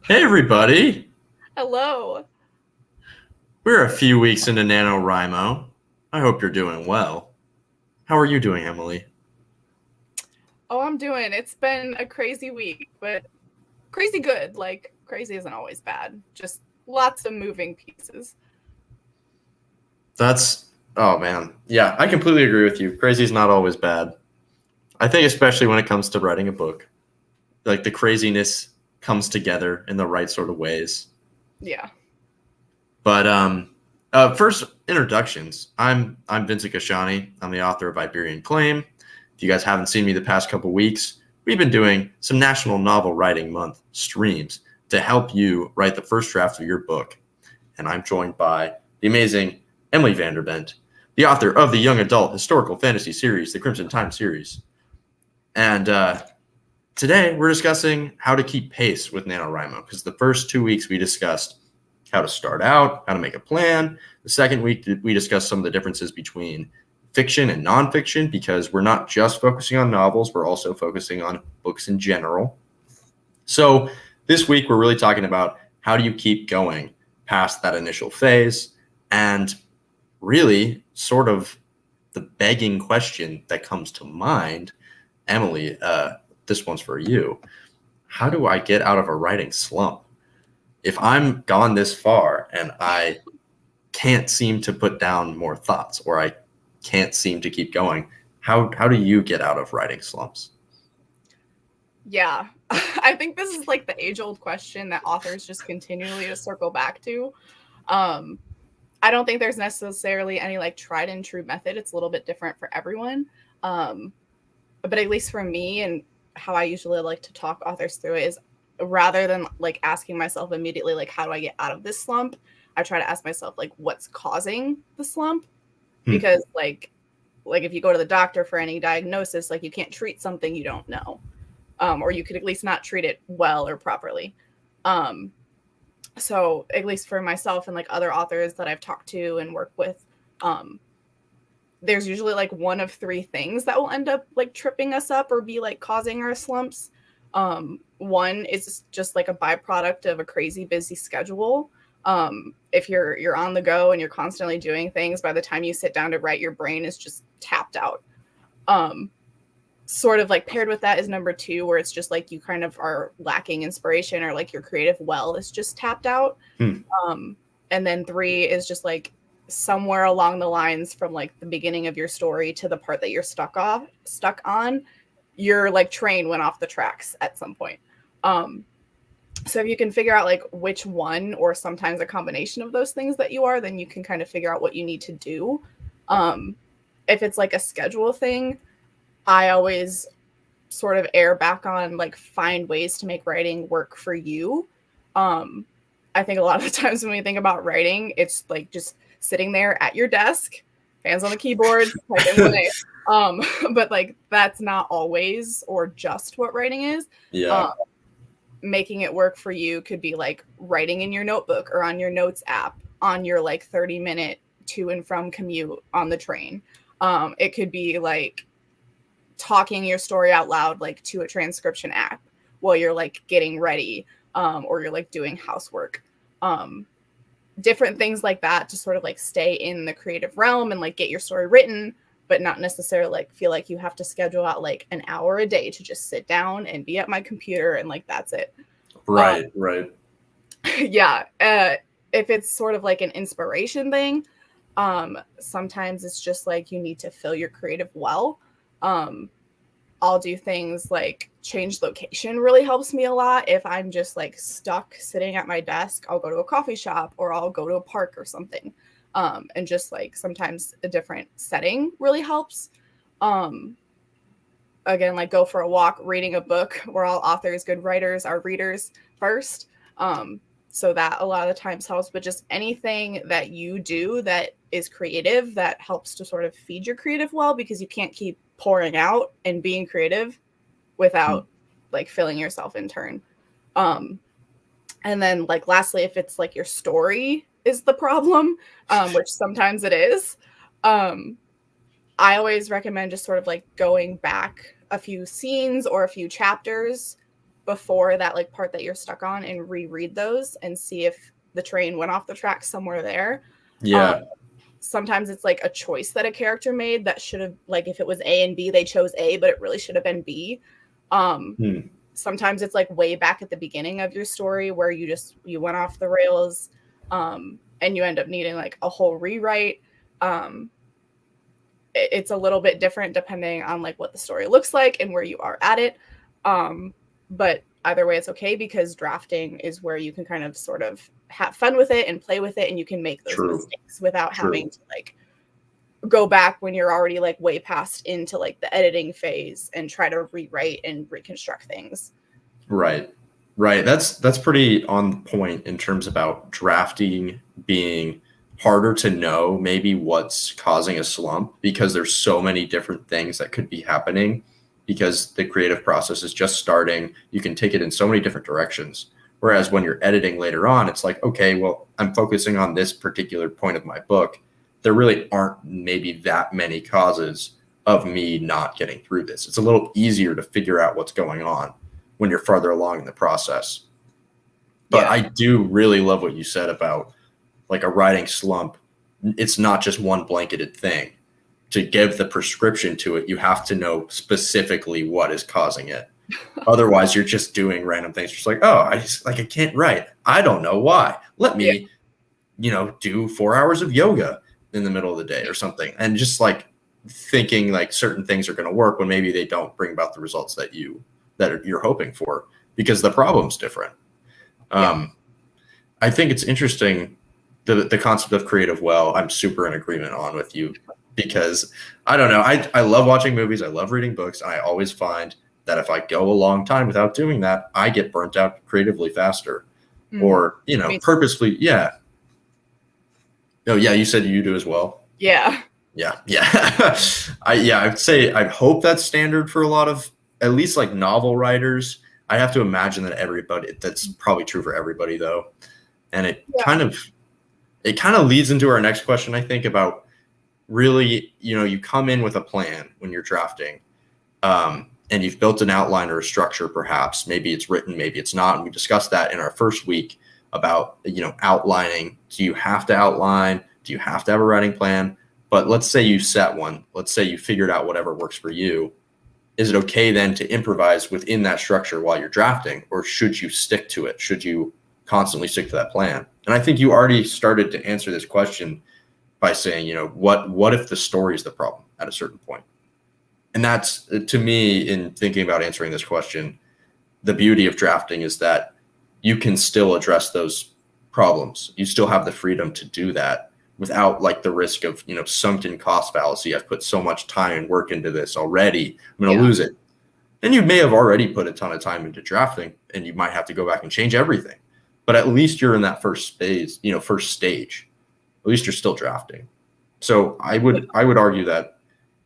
Hey everybody! Hello. We're a few weeks into NaNoWriMo. I hope you're doing well. How are you doing, Emily? Oh, I'm doing. It's been a crazy week, but crazy good. Like, crazy isn't always bad. Just lots of moving pieces. That's, oh man. Yeah, I completely agree with you. Crazy's not always bad. I think especially when it comes to writing a book, like the craziness comes together in the right sort of ways. Yeah. But first introductions. I'm Vincent Kashani. I'm the author of Iberian Claim. If you guys haven't seen me the past couple weeks, we've been doing some National Novel Writing Month streams to help you write the first draft of your book. And I'm joined by the amazing Emily Vanderbent, the author of the young adult historical fantasy series, the Crimson Time series. And today we're discussing how to keep pace with NaNoWriMo because the first 2 weeks we discussed how to start out, how to make a plan. The second week, we discussed some of the differences between fiction and nonfiction because we're not just focusing on novels, we're also focusing on books in general. So this week, we're really talking about how do you keep going past that initial phase and really sort of the begging question that comes to mind. Emily, this one's for you. How do I get out of a writing slump? If I'm gone this far and I can't seem to put down more thoughts or I can't seem to keep going, how do you get out of writing slumps? Yeah. I think this is like the age-old question that authors just continually to circle back to. Um, I don't think there's necessarily any like tried and true method. It's a little bit different for everyone. Um, but at least for me and how I usually like to talk authors through it is rather than like asking myself immediately like how do I get out of this slump, I try to ask myself like what's causing the slump, Hmm. because like if you go to the doctor for any diagnosis, like you can't treat something you don't know, or you could at least not treat it well or properly. um, so at least for myself and like other authors that I've talked to and worked with, um, there's usually like one of three things that will end up like tripping us up or be like causing our slumps. One is just like a byproduct of a crazy busy schedule. If you're on the go and you're constantly doing things, by the time you sit down to write, your brain is just tapped out. Um, Sort of like paired with that is number two, where it's just like you kind of are lacking inspiration or like your creative well is just tapped out. Hmm. um, and then three is just like somewhere along the lines from like the beginning of your story to the part that you're stuck on, your like train went off the tracks at some point. um, so if you can figure out like which one or sometimes a combination of those things that you are, then you can kind of figure out what you need to do. um, if it's like a schedule thing, I always sort of err back on like find ways to make writing work for you. Um, I think a lot of the times when we think about writing, it's like just sitting there at your desk, hands on the keyboard, typing away. Um, but like that's not always or just what writing is. Yeah. Um, Making it work for you could be like writing in your notebook or on your notes app on your like 30-minute to and from commute on the train. It could be like talking your story out loud like to a transcription app while you're like getting ready, or you're like doing housework. um, Different things like that to sort of like stay in the creative realm and like get your story written, but not necessarily like feel like you have to schedule out like an hour a day to just sit down and be at my computer and like that's it. um, Right, right. yeah. If it's sort of like an inspiration thing, sometimes it's just like you need to fill your creative well. um, I'll do things like change location really helps me a lot. If I'm just like stuck sitting at my desk, I'll go to a coffee shop or I'll go to a park or something. And just like sometimes a different setting really helps. Um, Again, like go for a walk, reading a book. We're all authors, good writers, our readers first. So that a lot of the times helps, but just anything that you do that is creative that helps to sort of feed your creative well, because you can't keep pouring out and being creative Hmm. without like filling yourself in turn. Um, and then like lastly, if it's like your story is the problem, which sometimes it is, um, I always recommend just sort of like going back a few scenes or a few chapters before that like part that you're stuck on and reread those and see if the train went off the track somewhere there. Yeah. Sometimes it's like a choice that a character made that should have, like, if it was A and B, they chose A, but it really should have been B. Sometimes it's like way back at the beginning of your story where you went off the rails, and you end up needing like a whole rewrite. It's a little bit different depending on like what the story looks like and where you are at it. But either way, it's okay, because drafting is where you can kind of sort of have fun with it and play with it, and you can make those mistakes without having to like go back when you're already like way past into like the editing phase and try to rewrite and reconstruct things. Right. That's pretty on point in terms about drafting being harder to know maybe what's causing a slump, because there's so many different things that could be happening, because the creative process is just starting. You can take it in so many different directions. Whereas when you're editing later on, it's like, okay, well, I'm focusing on this particular point of my book. There really aren't maybe that many causes of me not getting through this. It's a little easier to figure out what's going on when you're farther along in the process. But I do really love what you said about like a writing slump. It's not just one blanketed thing. To give the prescription to it, you have to know specifically what is causing it. Otherwise, you're just doing random things. Just like, oh, I can't write. I don't know why. Let me, do 4 hours of yoga in the middle of the day or something. And just like thinking like certain things are going to work when maybe they don't bring about the results that you're hoping for, because the problem's different. I think it's interesting, the concept of creative well, I'm super in agreement on with you, because I don't know. I love watching movies. I love reading books. And I always find that if I go a long time without doing that, I get burnt out creatively faster, or, purposefully. Yeah. Oh yeah. You said you do as well. Yeah. Yeah. I'd say, I hope that's standard for a lot of, at least like novel writers. I have to imagine that that's probably true for everybody though. And it kind of leads into our next question, I think, about really, you come in with a plan when you're drafting, and you've built an outline or a structure, perhaps. Maybe it's written, maybe it's not. And we discussed that in our first week about, outlining. Do you have to outline? Do you have to have a writing plan? But let's say you set one. Let's say you figured out whatever works for you. Is it okay then to improvise within that structure while you're drafting, or should you stick to it? Should you constantly stick to that plan? And I think you already started to answer this question by saying, what if the story is the problem at a certain point? And that's, to me, in thinking about answering this question, the beauty of drafting is that you can still address those problems. You still have the freedom to do that without like the risk of, sunken cost fallacy. I've put so much time and work into this already, I'm going to lose it. And you may have already put a ton of time into drafting, and you might have to go back and change everything. But at least you're in that first phase, first stage. At least you're still drafting. So I would argue that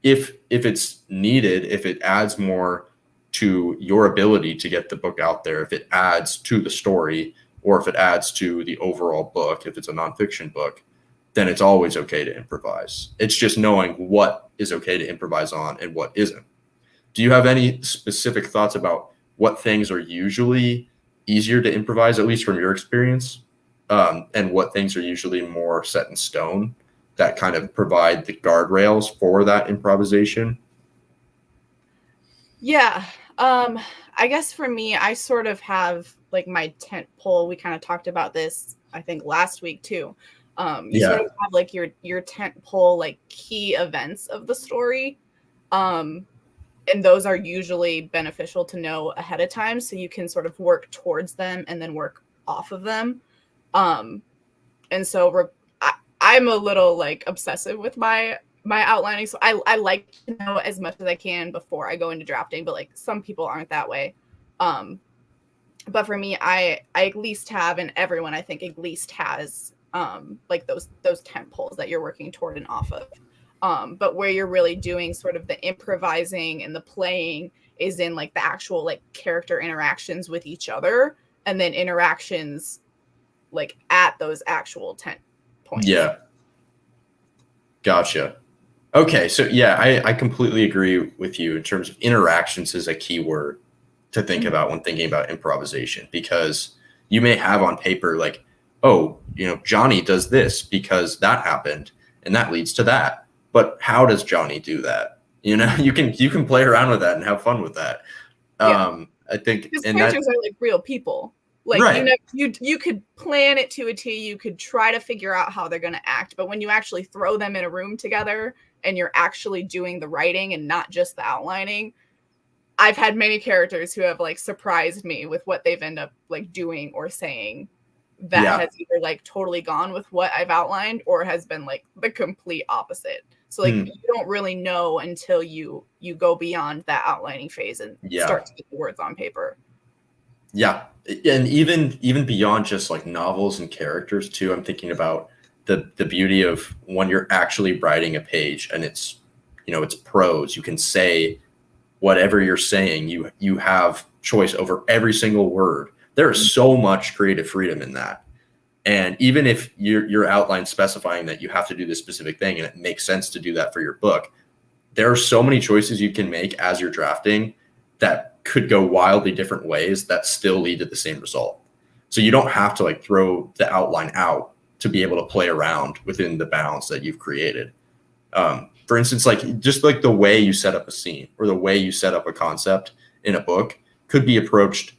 if it's needed, if it adds more to your ability to get the book out there, if it adds to the story, or if it adds to the overall book, if it's a nonfiction book, then it's always okay to improvise. It's just knowing what is okay to improvise on and what isn't. Do you have any specific thoughts about what things are usually easier to improvise, at least from your experience, and what things are usually more set in stone that kind of provide the guardrails for that improvisation? Yeah. I guess for me, I sort of have like my tent pole. We kind of talked about this, I think, last week too. You sort of have like your tent pole, like key events of the story. And those are usually beneficial to know ahead of time, so you can sort of work towards them and then work off of them. And so I'm a little like obsessive with my outlining, so I like to know as much as I can before I go into drafting, but like some people aren't that way. But for me, I at least have, and everyone I think at least has, like those tent poles that you're working toward and off of. But where you're really doing sort of the improvising and the playing is in like the actual like character interactions with each other, and then interactions like at those actual tent points. Yeah. Gotcha. Okay. So yeah, I completely agree with you in terms of interactions is a key word. to think about when thinking about improvisation, because you may have on paper like, oh, Johnny does this because that happened and that leads to that. But how does Johnny do that? You can play around with that and have fun with that. I think, because and characters are like real people. Like, right. you could plan it to a T. You could try to figure out how they're going to act. But when you actually throw them in a room together and you're actually doing the writing and not just the outlining, I've had many characters who have like surprised me with what they've ended up like doing or saying that has either like totally gone with what I've outlined or has been like the complete opposite. So like you don't really know until you go beyond that outlining phase and start to get the words on paper. Yeah. And even beyond just like novels and characters too, I'm thinking about the beauty of when you're actually writing a page and it's prose. You can say whatever you're saying. You have choice over every single word. There is so much creative freedom in that. And even if your outline specifying that you have to do this specific thing and it makes sense to do that for your book, there are so many choices you can make as you're drafting that could go wildly different ways that still lead to the same result. So you don't have to like throw the outline out to be able to play around within the bounds that you've created. For instance, like just like the way you set up a scene or the way you set up a concept in a book could be approached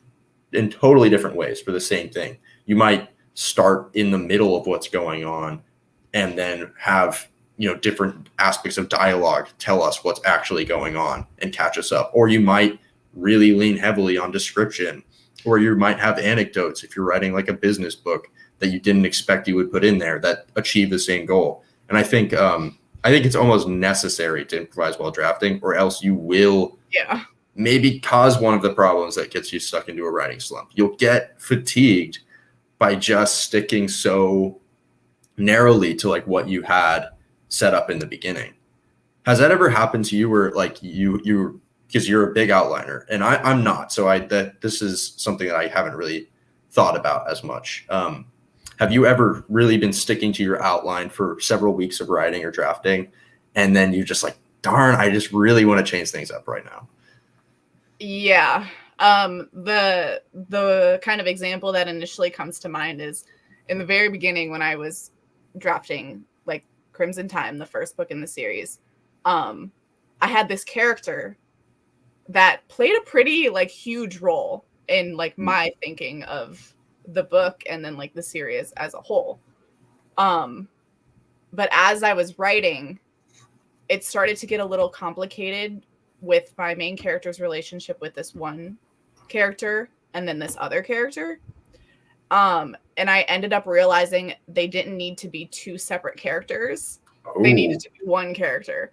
in totally different ways for the same thing. You might start in the middle of what's going on and then have different aspects of dialogue tell us what's actually going on and catch us up. Or you might really lean heavily on description, or you might have anecdotes if you're writing like a business book that you didn't expect you would put in there that achieve the same goal. And I think it's almost necessary to improvise while drafting, or else you will maybe cause one of the problems that gets you stuck into a writing slump. You'll get fatigued by just sticking so narrowly to like what you had set up in the beginning. Has that ever happened to you where like you because you're a big outliner and I'm not, so this is something that I haven't really thought about as much. Have you ever really been sticking to your outline for several weeks of writing or drafting, and then you're just like, darn, I just really want to change things up right now? Yeah. The kind of example that initially comes to mind is in the very beginning when I was drafting like Crimson Time, the first book in the series. I had this character that played a pretty like huge role in like my thinking of the book and then like the series as a whole. But as I was writing, it started to get a little complicated with my main character's relationship with this one character and then this other character. And I ended up realizing they didn't need to be two separate characters. Ooh. They needed to be one character.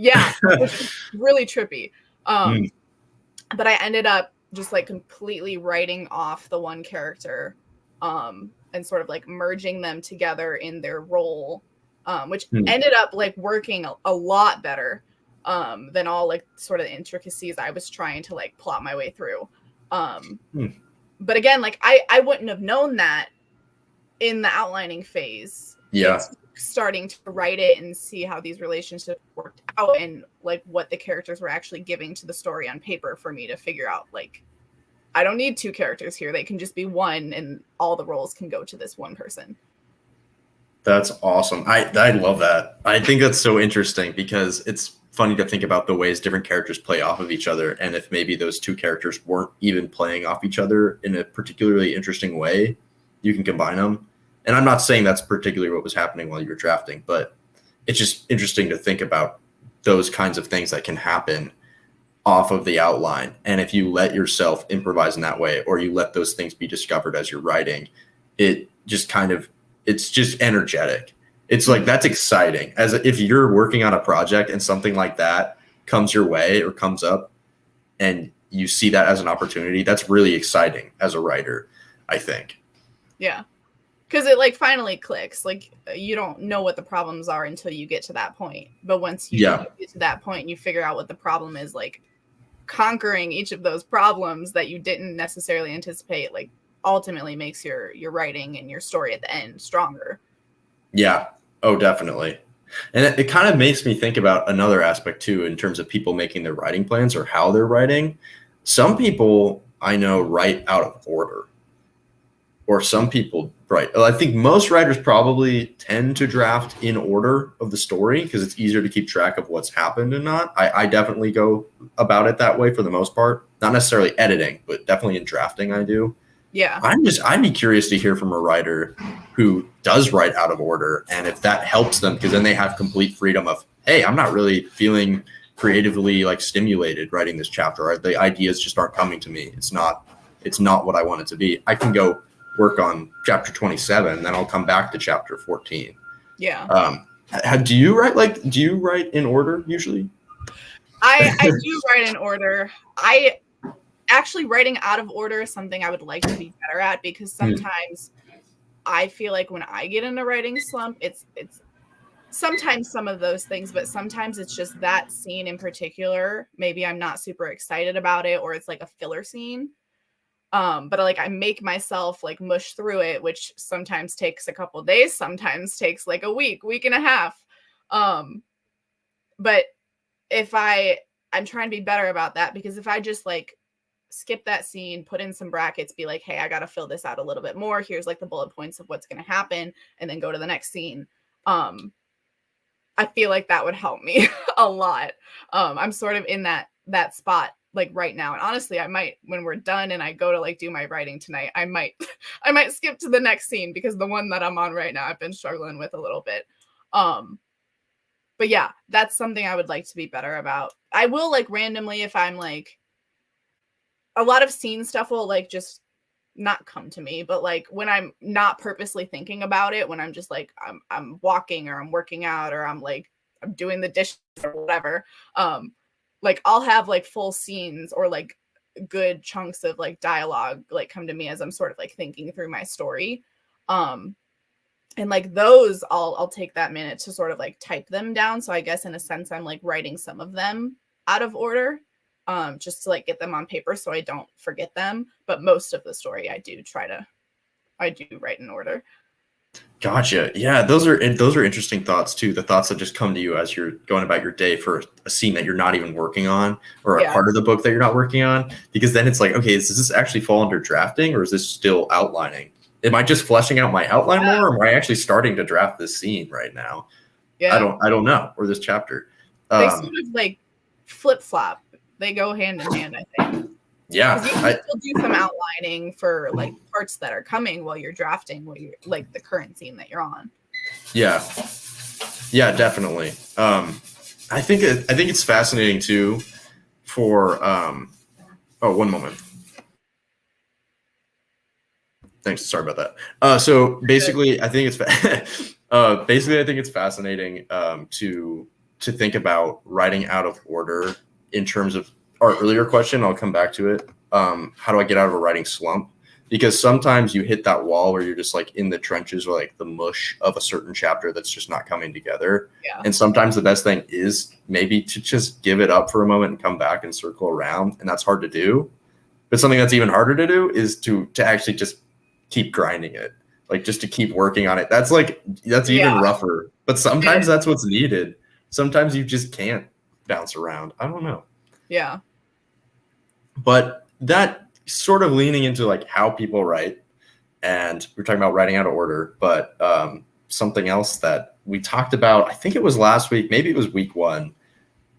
Yeah, which is really trippy. But I ended up just like completely writing off the one character and sort of like merging them together in their role, which ended up like working a lot better than all like sort of the intricacies I was trying to like plot my way through. But again, like I wouldn't have known that in the outlining phase. Yeah. It's starting to write it and see how these relationships worked out and like what the characters were actually giving to the story on paper for me to figure out like, I don't need two characters here. They can just be one and all the roles can go to this one person. That's awesome. I love that. I think that's so interesting because it's funny to think about the ways different characters play off of each other. And if maybe those two characters weren't even playing off each other in a particularly interesting way, you can combine them. And I'm not saying that's particularly what was happening while you were drafting, but it's just interesting to think about those kinds of things that can happen off of the outline. And if you let yourself improvise in that way, or you let those things be discovered as you're writing, it just kind of, it's just energetic. It's like, that's exciting. As if you're working on a project and something like that comes your way or comes up and you see that as an opportunity, that's really exciting as a writer, I think. Yeah. Because it like finally clicks. Like you don't know what the problems are until you get to that point. But once you get to that point, you figure out what the problem is, like conquering each of those problems that you didn't necessarily anticipate, like ultimately makes your writing and your story at the end stronger. Yeah. Oh, definitely. And it kind of makes me think about another aspect too, in terms of people making their writing plans or how they're writing. Some people I know write out of order, or some people write. I think most writers probably tend to draft in order of the story because it's easier to keep track of what's happened and not. I definitely go about it that way for the most part. Not necessarily editing, but definitely in drafting I do. Yeah. I'd be curious to hear from a writer who does write out of order, and if that helps them, because then they have complete freedom of, hey, I'm not really feeling creatively like stimulated writing this chapter, or the ideas just aren't coming to me. It's not what I want it to be. I can go work on chapter 27, then I'll come back to chapter 14. Yeah. Do you write in order usually? I do write in order. Actually, writing out of order is something I would like to be better at, because sometimes I feel like when I get in a writing slump, it's sometimes some of those things, but sometimes it's just that scene in particular. Maybe I'm not super excited about it, or it's like a filler scene. But like I make myself like mush through it, which sometimes takes a couple days, sometimes takes like a week and a half. But if I'm trying to be better about that, because if I just like skip that scene, put in some brackets, be like, hey, I got to fill this out a little bit more. Here's like the bullet points of what's going to happen, and then go to the next scene. I feel like that would help me a lot. I'm sort of in that spot like right now. And honestly, I might, when we're done and I go to like do my writing tonight, I might skip to the next scene, because the one that I'm on right now, I've been struggling with a little bit. But yeah, that's something I would like to be better about. I will like randomly, if I'm like, a lot of scene stuff will like just not come to me, but like when I'm not purposely thinking about it, when I'm just like, I'm walking, or I'm working out, or I'm doing the dishes or whatever, like I'll have like full scenes or like good chunks of like dialogue like come to me as I'm sort of like thinking through my story. And like those I'll take that minute to sort of like type them down. So I guess in a sense I'm like writing some of them out of order, just to like get them on paper so I don't forget them. But most of the story I do write in order. Gotcha. Yeah, those are interesting thoughts too. The thoughts that just come to you as you're going about your day for a scene that you're not even working on, or a part of the book that you're not working on. Because then it's like, okay, does this actually fall under drafting, or is this still outlining? Am I just fleshing out my outline more, or am I actually starting to draft this scene right now? Yeah. I don't know. Or this chapter. They sort of like flip flop. They go hand in hand, I think. Yeah, you can still do some outlining for like parts that are coming while you're drafting, while you're like the current scene that you're on. Yeah, definitely. I think it's fascinating too. For one moment. Thanks. Sorry about that. So basically, I think it's fascinating to think about writing out of order in terms of our earlier question. I'll come back to it. How do I get out of a writing slump? Because sometimes you hit that wall where you're just like in the trenches, or like the mush of a certain chapter that's just not coming together. Yeah. And sometimes the best thing is maybe to just give it up for a moment and come back and circle around. And that's hard to do. But something that's even harder to do is to actually just keep grinding it, like just to keep working on it. That's even rougher. But sometimes that's what's needed. Sometimes you just can't bounce around. I don't know. Yeah. But that sort of leaning into like how people write, and we're talking about writing out of order, but something else that we talked about, I think it was last week, maybe it was week 1,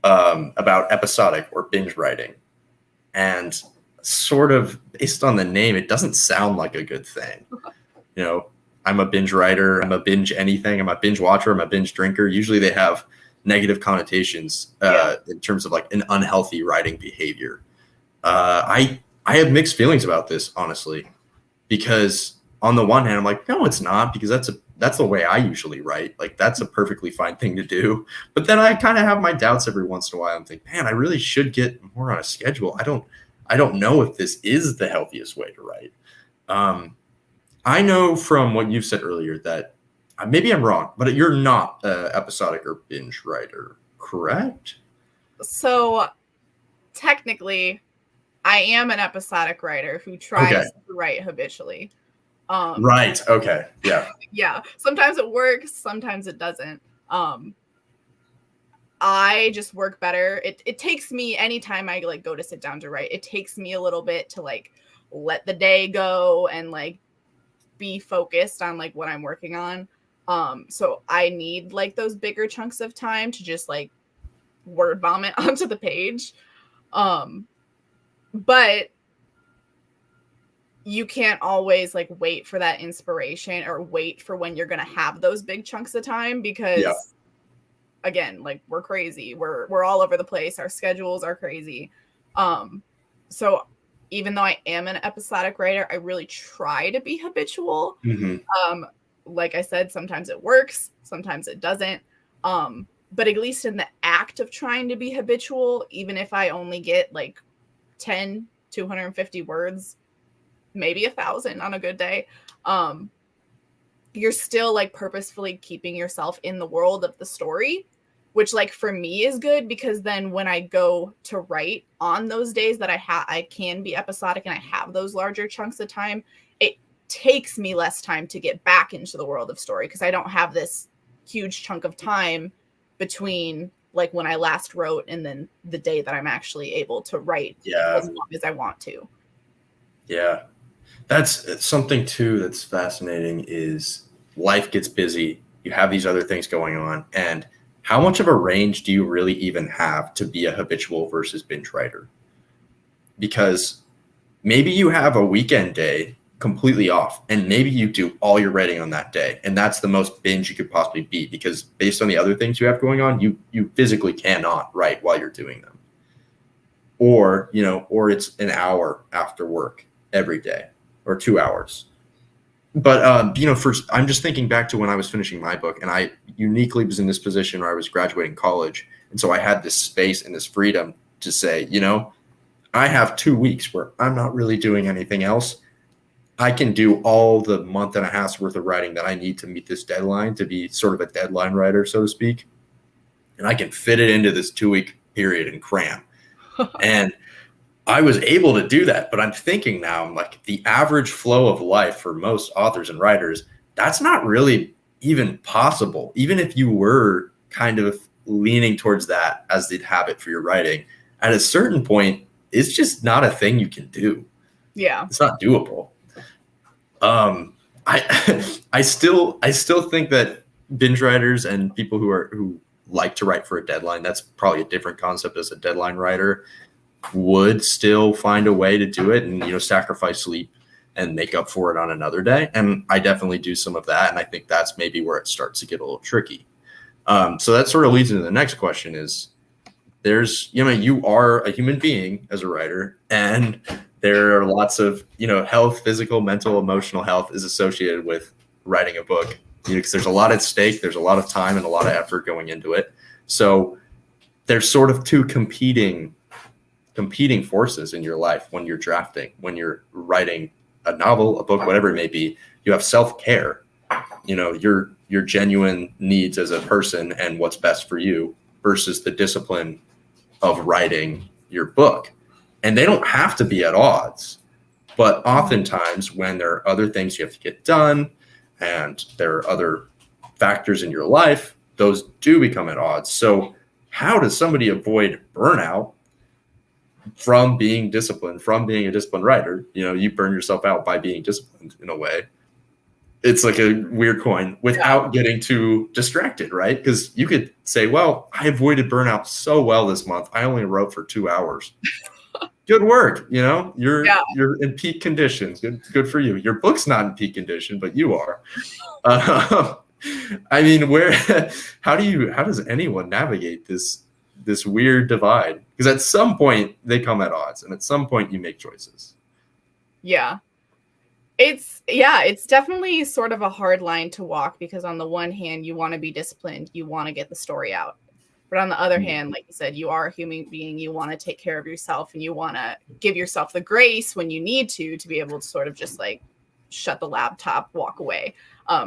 about episodic or binge writing. And sort of based on the name, it doesn't sound like a good thing. You know, I'm a binge writer, I'm a binge anything, I'm a binge watcher, I'm a binge drinker. Usually they have negative connotations in terms of like an unhealthy writing behavior. I have mixed feelings about this, honestly, because on the one hand, I'm like, no, it's not, because that's the way I usually write. Like, that's a perfectly fine thing to do. But then I kind of have my doubts every once in a while. I'm thinking, man, I really should get more on a schedule. I don't know if this is the healthiest way to write. I know from what you've said earlier that maybe I'm wrong, but you're not an episodic or binge writer, correct? So technically, I am an episodic writer who tries to write habitually. Right. Okay. Yeah. Yeah. Sometimes it works. Sometimes it doesn't. I just work better. It takes me, anytime I like go to sit down to write, it takes me a little bit to like let the day go and like be focused on like what I'm working on. So I need like those bigger chunks of time to just like word vomit onto the page. But you can't always like wait for that inspiration or wait for when you're going to have those big chunks of time, because again, like we're crazy. We're all over the place. Our schedules are crazy. So even though I am an episodic writer, I really try to be habitual. Like I said, sometimes it works, sometimes it doesn't. But at least in the act of trying to be habitual, even if I only get like 10, 250 words, maybe 1,000 on a good day, you're still like purposefully keeping yourself in the world of the story, which like for me is good, because then when I go to write on those days that I can be episodic and I have those larger chunks of time, it takes me less time to get back into the world of story, because I don't have this huge chunk of time between like when I last wrote and then the day that I'm actually able to write as long as I want to. Yeah. That's something too that's fascinating, is life gets busy. You have these other things going on. And how much of a range do you really even have to be a habitual versus binge writer? Because maybe you have a weekend day completely off, and maybe you do all your writing on that day, and that's the most binge you could possibly be, because based on the other things you have going on, you physically cannot write while you're doing them. Or, or it's an hour after work every day, or 2 hours. But, I'm just thinking back to when I was finishing my book, and I uniquely was in this position where I was graduating college. And so I had this space and this freedom to say, I have 2 weeks where I'm not really doing anything else. I can do all the month and a half's worth of writing that I need to meet this deadline, to be sort of a deadline writer, so to speak. And I can fit it into this 2-week period and cram. And I was able to do that. But I'm thinking now, I'm like, the average flow of life for most authors and writers, that's not really even possible. Even if you were kind of leaning towards that as the habit for your writing, at a certain point, it's just not a thing you can do. Yeah. It's not doable. I still think that binge writers and people who like to write for a deadline, that's probably a different concept as a deadline writer, would still find a way to do it and, sacrifice sleep and make up for it on another day. And I definitely do some of that. And I think that's maybe where it starts to get a little tricky. So that sort of leads into the next question is, you are a human being as a writer, and there are lots of, health, physical, mental, emotional health is associated with writing a book, because there's a lot at stake. There's a lot of time and a lot of effort going into it. So there's sort of two competing forces in your life when you're drafting, when you're writing a novel, a book, whatever it may be. You have self-care, your genuine needs as a person and what's best for you, versus the discipline of writing your book. And they don't have to be at odds, but oftentimes when there are other things you have to get done and there are other factors in your life, those do become at odds. So how does somebody avoid burnout from being disciplined, from being a disciplined writer? You burn yourself out by being disciplined in a way. It's like a weird coin, without getting too distracted, right? Because you could say, well, I avoided burnout so well this month. I only wrote for 2 hours. Good work. You're in peak conditions. Good for you. Your book's not in peak condition, but you are. I mean, how does anyone navigate this weird divide? Because at some point they come at odds, and at some point you make choices. Yeah. It's definitely sort of a hard line to walk, because on the one hand, you want to be disciplined, you want to get the story out. But on the other hand, like you said, you are a human being, you want to take care of yourself, and you want to give yourself the grace when you need to be able to sort of just like shut the laptop, walk away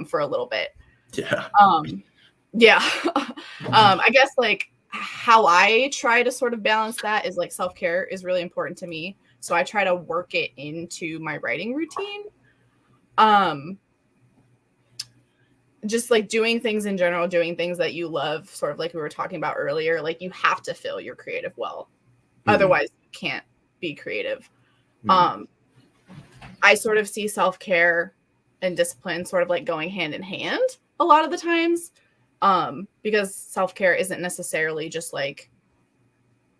for a little bit. Yeah. I guess like how I try to sort of balance that is like self-care is really important to me. So I try to work it into my writing routine. just like doing things in general, doing things that you love, sort of like we were talking about earlier, like you have to fill your creative well. Otherwise you can't be creative. I sort of see self-care and discipline sort of like going hand in hand a lot of the times, because self-care isn't necessarily just like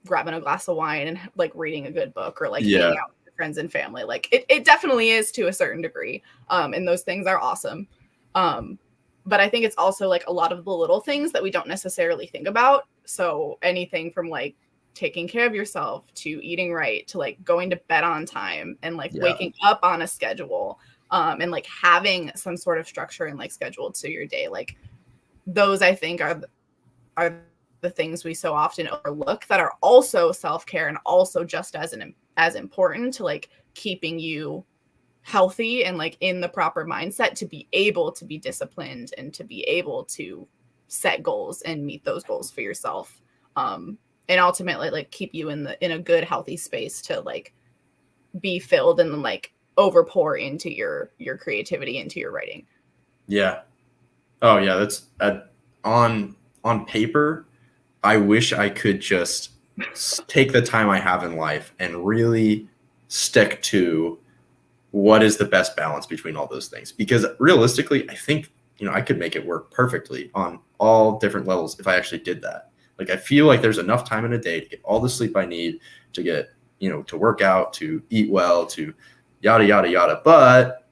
grabbing a glass of wine and like reading a good book or like hanging out with your friends and family. Like it definitely is to a certain degree, and those things are awesome. But I think it's also like a lot of the little things that we don't necessarily think about. So anything from like taking care of yourself to eating right to like going to bed on time and like waking up on a schedule, and like having some sort of structure and like schedule to your day. Like those I think are the things we so often overlook that are also self-care and also just as important to like keeping you healthy and like in the proper mindset to be able to be disciplined and to be able to set goals and meet those goals for yourself, and ultimately like keep you in a good healthy space to like be filled and then like overpour into your creativity, into your writing. Oh yeah, that's on paper. I wish I could just take the time I have in life and really stick to what is the best balance between all those things. Because realistically, I think, I could make it work perfectly on all different levels if I actually did that. Like, I feel like there's enough time in a day to get all the sleep I need, to get, to work out, to eat well, to yada, yada, yada. But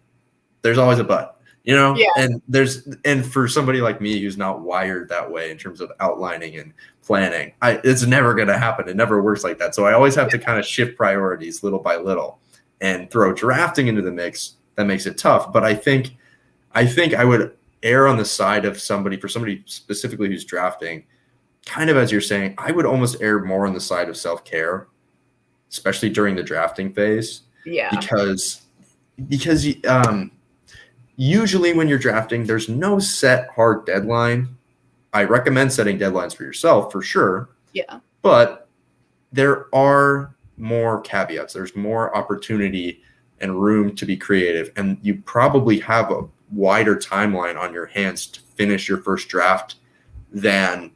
there's always a but. And for somebody like me who's not wired that way in terms of outlining and planning, it's never going to happen. It never works like that. So I always have to kind of shift priorities little by little and throw drafting into the mix. That makes it tough. But I think I would err on the side of for somebody specifically who's drafting, kind of as you're saying, I would almost err more on the side of self-care, especially during the drafting phase. Yeah. Because usually when you're drafting, there's no set hard deadline. I recommend setting deadlines for yourself for sure. Yeah. But there are more caveats. There's more opportunity and room to be creative. And you probably have a wider timeline on your hands to finish your first draft than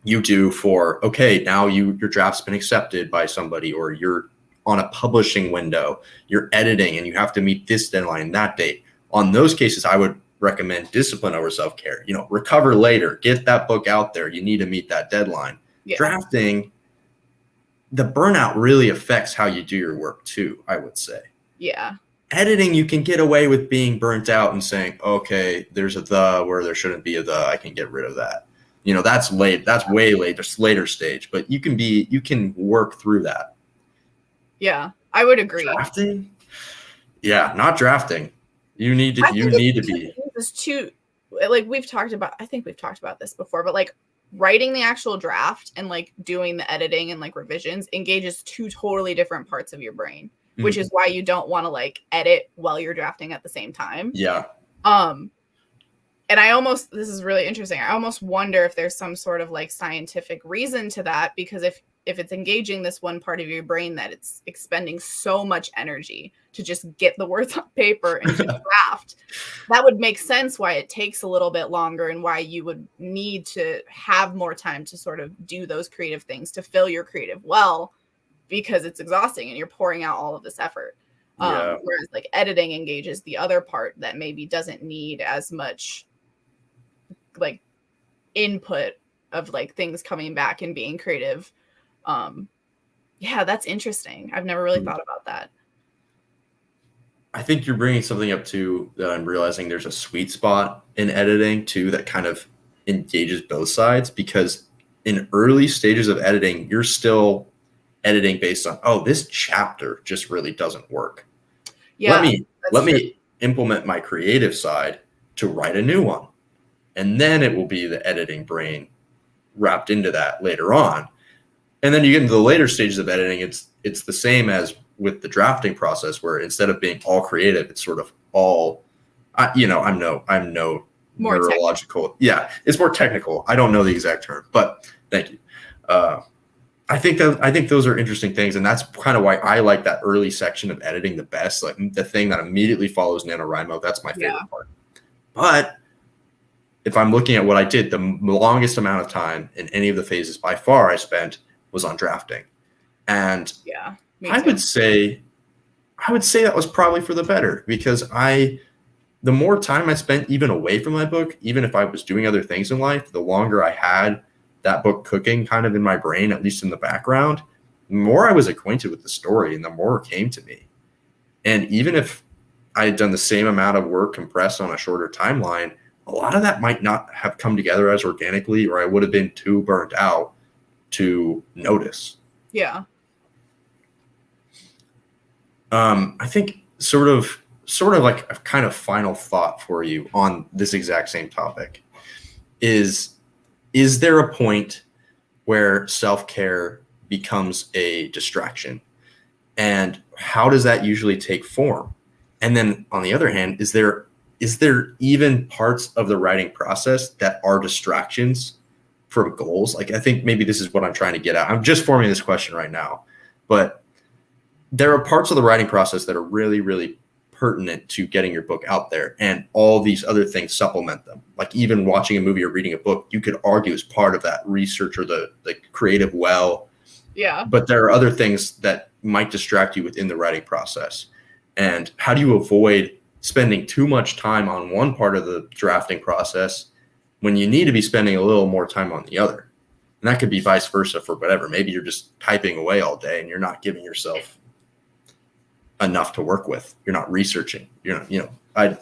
you do for, okay, now your draft's been accepted by somebody, or you're on a publishing window, you're editing and you have to meet this deadline, that date. On those cases, I would recommend discipline over self-care. Recover later, get that book out there. You need to meet that deadline. Yeah. Drafting, the burnout really affects how you do your work too, I would say. Yeah. Editing, you can get away with being burnt out and saying, okay, there's a the where there shouldn't be a the. I can get rid of that. That's late. That's way late. There's later stage, but you can work through that. Yeah, I would agree. Drafting? Yeah, not drafting. You need to be. This too, like I think we've talked about this before, but like writing the actual draft and like doing the editing and like revisions engages two totally different parts of your brain, which is why you don't want to like edit while you're drafting at the same time. Yeah. And this is really interesting. I almost wonder if there's some sort of like scientific reason to that, because if it's engaging this one part of your brain that it's expending so much energy to just get the words on paper and to draft, that would make sense why it takes a little bit longer and why you would need to have more time to sort of do those creative things to fill your creative well, because it's exhausting and you're pouring out all of this effort. Whereas like editing engages the other part that maybe doesn't need as much like input of like things coming back and being creative. Yeah, that's interesting. I've never really thought about that. I think you're bringing something up too that I'm realizing there's a sweet spot in editing too that kind of engages both sides, because in early stages of editing, you're still editing based on, oh, this chapter just really doesn't work. Yeah, let me implement my creative side to write a new one. And then it will be the editing brain wrapped into that later on. And then you get into the later stages of editing, it's the same as with the drafting process, where instead of being all creative, it's sort of all, I'm no more neurological. Yeah, it's more technical. I don't know the exact term, but thank you. I think those are interesting things, and that's kind of why I like that early section of editing the best. Like the thing that immediately follows NaNoWriMo, that's my favorite part. But if I'm looking at what I did, the longest amount of time in any of the phases by far I spent was on drafting. And Yeah, me I too. would say that was probably for the better, because the more time I spent even away from my book, even if I was doing other things in life, the longer I had that book cooking kind of in my brain, at least in the background, the more I was acquainted with the story and the more it came to me. And even if I had done the same amount of work compressed on a shorter timeline, a lot of that might not have come together as organically, or I would have been too burnt out to notice. Yeah. I think sort of like a kind of final thought for you on this exact same topic is there a point where self-care becomes a distraction, and how does that usually take form? And then on the other hand, is there even parts of the writing process that are distractions from goals? Like, I think maybe this is what I'm trying to get at. I'm just forming this question right now, but there are parts of the writing process that are really, really pertinent to getting your book out there, and all these other things supplement them. Like even watching a movie or reading a book, you could argue is part of that research or the creative well. Yeah. But there are other things that might distract you within the writing process. And how do you avoid spending too much time on one part of the drafting process when you need to be spending a little more time on the other? And that could be vice versa for whatever. Maybe you're just typing away all day and you're not giving yourself enough to work with. You're not researching. I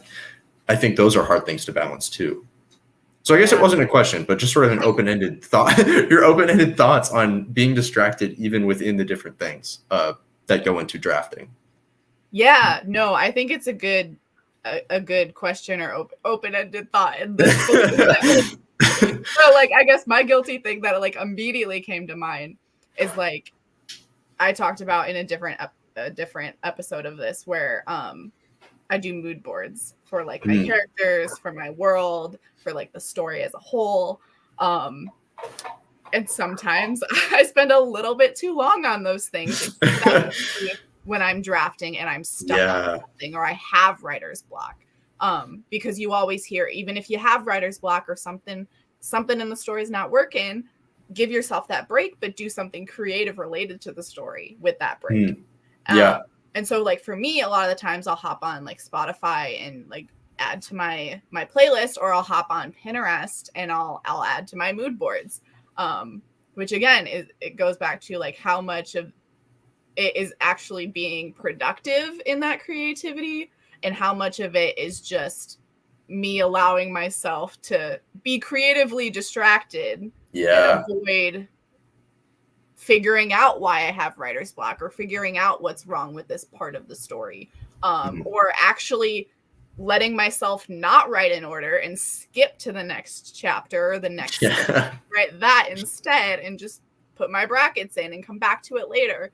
think those are hard things to balance too. So I guess it wasn't a question, but just sort of an open-ended thought. Your open-ended thoughts on being distracted even within the different things that go into drafting. Yeah, no, I think it's a good question or open-ended thought in this. So like, I guess my guilty thing that like immediately came to mind is like I talked about in a different episode of this where I do mood boards for like my characters, for my world, for like the story as a whole. And sometimes I spend a little bit too long on those things when I'm drafting and I'm stuck on something, or I have writer's block. Because you always hear, even if you have writer's block or something in the story is not working, give yourself that break, but do something creative related to the story with that break. And so like for me, a lot of the times I'll hop on like Spotify and like add to my playlist, or I'll hop on Pinterest and I'll add to my mood boards. Which again, it goes back to like how much of it is actually being productive in that creativity, and how much of it is just me allowing myself to be creatively distracted and avoid figuring out why I have writer's block, or figuring out what's wrong with this part of the story, or actually letting myself not write in order and skip to the next chapter or the next write that instead, and just put my brackets in and come back to it later.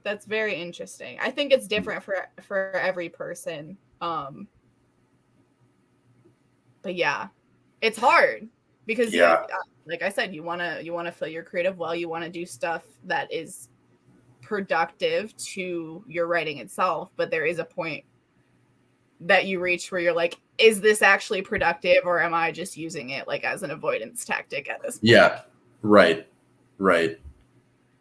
That's very interesting. I think it's different for every person. But yeah, it's hard because like I said, you want to fill your creative well, you want to do stuff that is productive to your writing itself, but there is a point that you reach where you're like, is this actually productive, or am I just using it like as an avoidance tactic at this point? Right.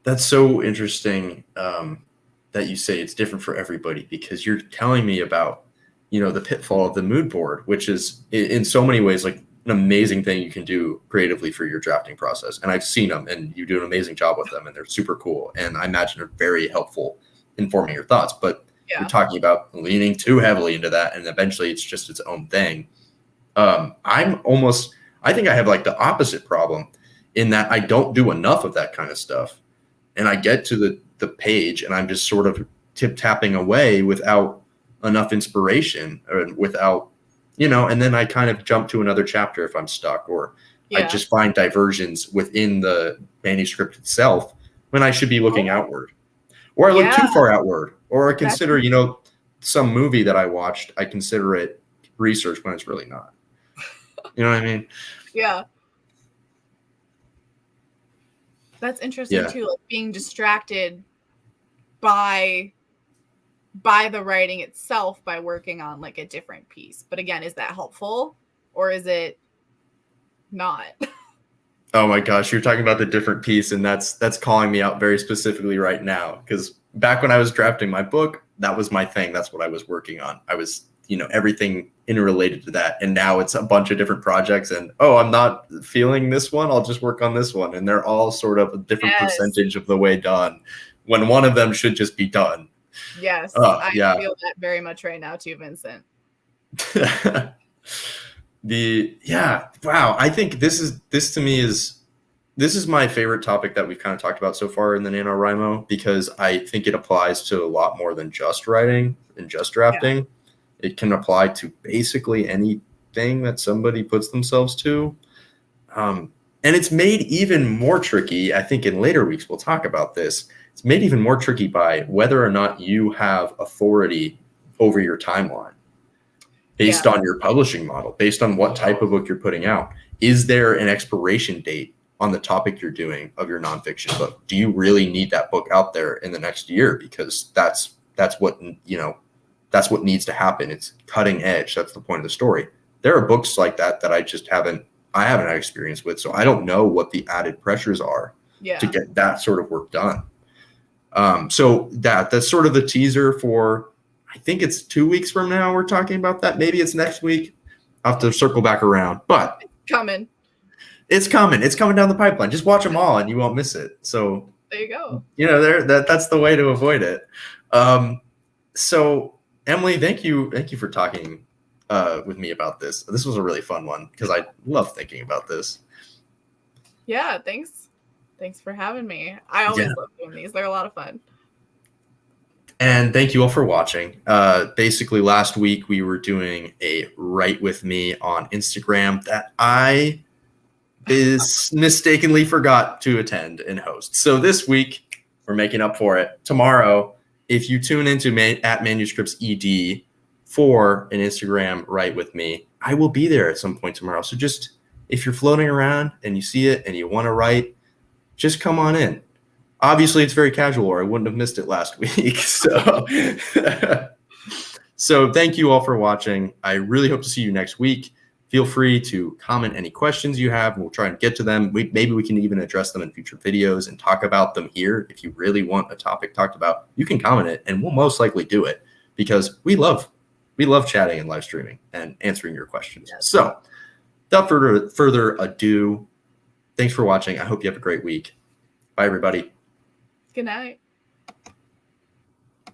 That's so interesting that you say it's different for everybody, because you're telling me about the pitfall of the mood board, which is in so many ways like an amazing thing you can do creatively for your drafting process. And I've seen them, and you do an amazing job with them, and they're super cool. And I imagine they're very helpful in forming your thoughts. But you're talking about leaning too heavily into that, and eventually it's just its own thing. I think I have like the opposite problem, in that I don't do enough of that kind of stuff. And I get to the page and I'm just sort of tip-tapping away without enough inspiration, or without and then I kind of jump to another chapter if I'm stuck, or I just find diversions within the manuscript itself when I should be looking outward, or I look too far outward, or I consider, some movie that I watched, I consider it research when it's really not. You know what I mean? Yeah. That's interesting too, like being distracted by by the writing itself by working on like a different piece. But again, is that helpful or is it not? Oh my gosh, you're talking about the different piece, and that's calling me out very specifically right now. Because back when I was drafting my book, that was my thing. That's what I was working on. I was, everything interrelated to that. And now it's a bunch of different projects, and I'm not feeling this one. I'll just work on this one, and they're all sort of a different percentage of the way done, when one of them should just be done. Yes, I feel that very much right now too, Vincent. Wow. I think this is my favorite topic that we've kind of talked about so far in the NaNoWriMo, because I think it applies to a lot more than just writing and just drafting. Yeah. It can apply to basically anything that somebody puts themselves to. And it's made even more tricky. I think in later weeks we'll talk about this. It's made even more tricky by whether or not you have authority over your timeline based on your publishing model, based on what type of book you're putting out. Is there an expiration date on the topic you're doing of your nonfiction book? Do you really need that book out there in the next year? Because that's what needs to happen. It's cutting edge. That's the point of the story. There are books like that I just haven't had experience with, so I don't know what the added pressures are to get that sort of work done. So that's sort of the teaser for, I think it's 2 weeks from now we're talking about that. Maybe it's next week. I'll have to circle back around, but it's coming. It's coming down the pipeline. Just watch them all and you won't miss it. So there you go. That's the way to avoid it. So Emily, thank you for talking with me about this. This was a really fun one because I love thinking about this. Yeah, thanks for having me. I always love doing these. They're a lot of fun. And thank you all for watching. Basically, last week we were doing a Write With Me on Instagram that I mistakenly forgot to attend and host. So this week, we're making up for it. Tomorrow, if you tune into at Manuscripts ED for an Instagram Write With Me, I will be there at some point tomorrow. So just, if you're floating around and you see it and you want to write, just come on in. Obviously, it's very casual, or I wouldn't have missed it last week. So thank you all for watching. I really hope to see you next week. Feel free to comment any questions you have, and we'll try and get to them. Maybe we can even address them in future videos and talk about them here. If you really want a topic talked about, you can comment it, and we'll most likely do it because we love chatting and live streaming and answering your questions. Yes. So without further ado, thanks for watching. I hope you have a great week. Bye, everybody. Good night.